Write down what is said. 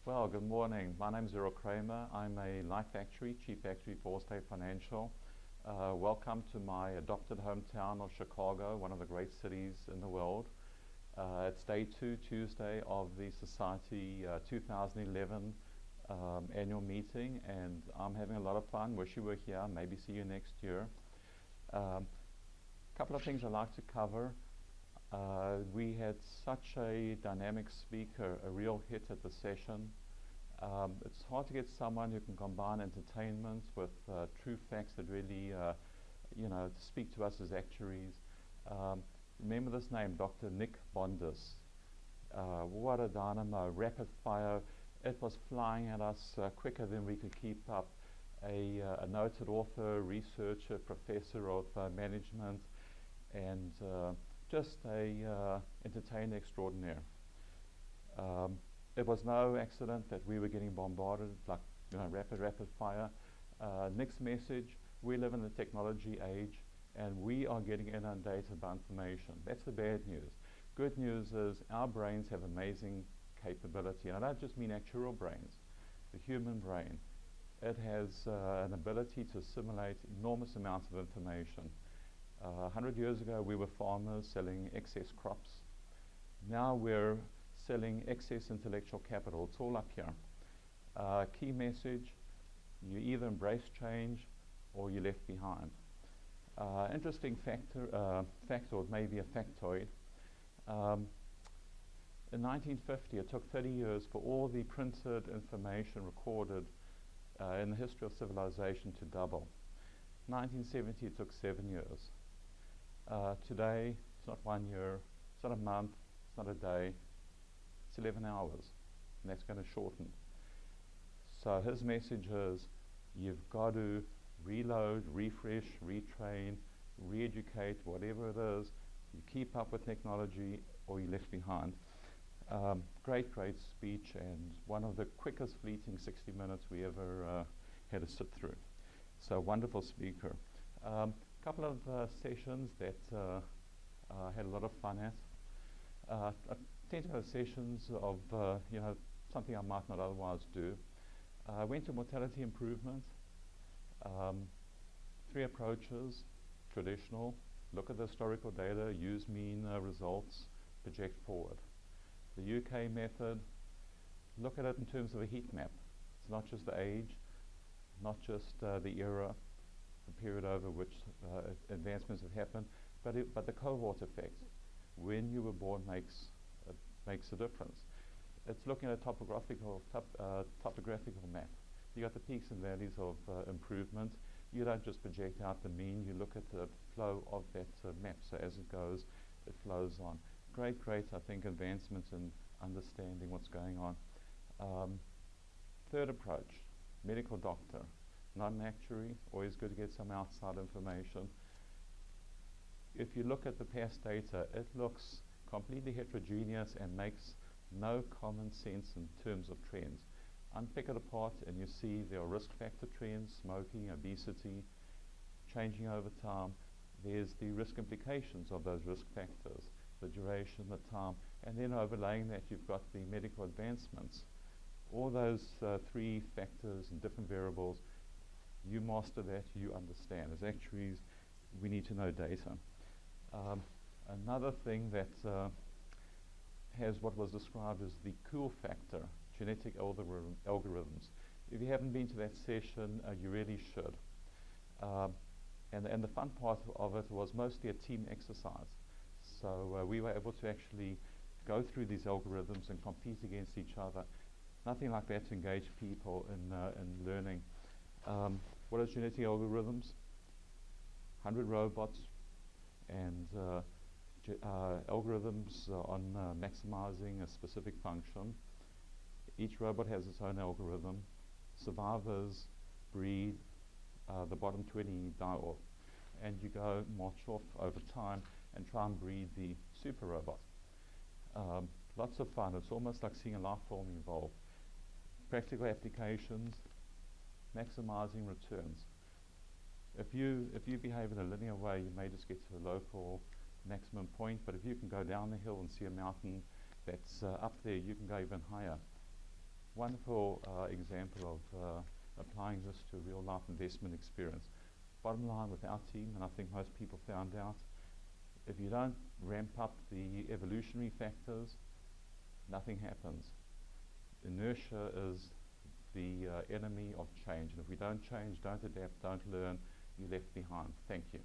Well, good morning. My name is Errol Cramer. I'm a life actuary, chief actuary for AllState Financial. Welcome to my adopted hometown of Chicago, one of the great cities in the world. It's day 2, Tuesday, of the Society 2011 Annual Meeting, and I'm having a lot of fun. Wish you were here. Maybe see you next year. Couple of things I'd like to cover. We had such a dynamic speaker, a real hit at the session. It's hard to get someone who can combine entertainment with true facts that really, speak to us as actuaries. Remember this name, Dr. Nick Bondis. What a dynamo, rapid fire. It was flying at us quicker than we could keep up. A noted author, researcher, professor of management, and just a entertainer extraordinaire. It was no accident that we were getting bombarded like rapid fire. Nick's message: we live in the technology age, and we are getting inundated by information. That's the bad news. Good news is our brains have amazing capability, and I don't just mean actuarial brains. The human brain, it has an ability to assimilate enormous amounts of information. 100 years ago, we were farmers selling excess crops. Now we're selling excess intellectual capital. It's all up here. Key message: you either embrace change or you're left behind. Interesting fact, or maybe a factoid. In 1950, it took 30 years for all the printed information recorded in the history of civilization to double. 1970, it took 7 years. Today, it's not 1 year, it's not a month, it's not a day, it's 11 hours, and that's going to shorten. So his message is, you've got to reload, refresh, retrain, re-educate, whatever it is. You keep up with technology or you're left behind. Great speech, and one of the quickest fleeting 60 minutes we ever had to sit through. So wonderful speaker. Couple of sessions that I had a lot of fun at. I tend to go to sessions of something I might not otherwise do. I went to mortality improvement. 3 approaches: traditional, look at the historical data, use mean results, project forward. The UK method, look at it in terms of a heat map. It's not just the age, not just the era, the period over which advancements have happened, but the cohort effect. When you were born makes a difference. It's looking at a topographical map. You got the peaks and valleys of improvement. You don't just project out the mean, you look at the flow of that map. So as it goes, it flows on. Great, I think, advancements in understanding what's going on. Third approach, medical doctor. Not an actuary, always good to get some outside information. If you look at the past data, it looks completely heterogeneous and makes no common sense in terms of trends. Unpick it apart and you see there are risk factor trends: smoking, obesity, changing over time. There's the risk implications of those risk factors, the duration, the time, and then overlaying that you've got the medical advancements. All those 3 factors and different variables, you master that, you understand. As actuaries, we need to know data. Another thing that has what was described as the cool factor, genetic algorithms. If you haven't been to that session, you really should. And the fun part of it was mostly a team exercise. So we were able to actually go through these algorithms and compete against each other. Nothing like that to engage people in learning. What are genetic algorithms? 100 robots and algorithms on maximizing a specific function. Each robot has its own algorithm. Survivors breed, the bottom 20 die off, and you go march off over time and try and breed the super robot. Lots of fun. It's almost like seeing a life form evolve. Practical applications, maximizing returns. If you behave in a linear way, you may just get to a local maximum point, but if you can go down the hill and see a mountain that's up there, you can go even higher. Wonderful example of applying this to real life investment experience. Bottom line with our team, and I think most people found out, if you don't ramp up the evolutionary factors, nothing happens. Inertia is the enemy of change, and if we don't change, don't adapt, don't learn, you're left behind. Thank you.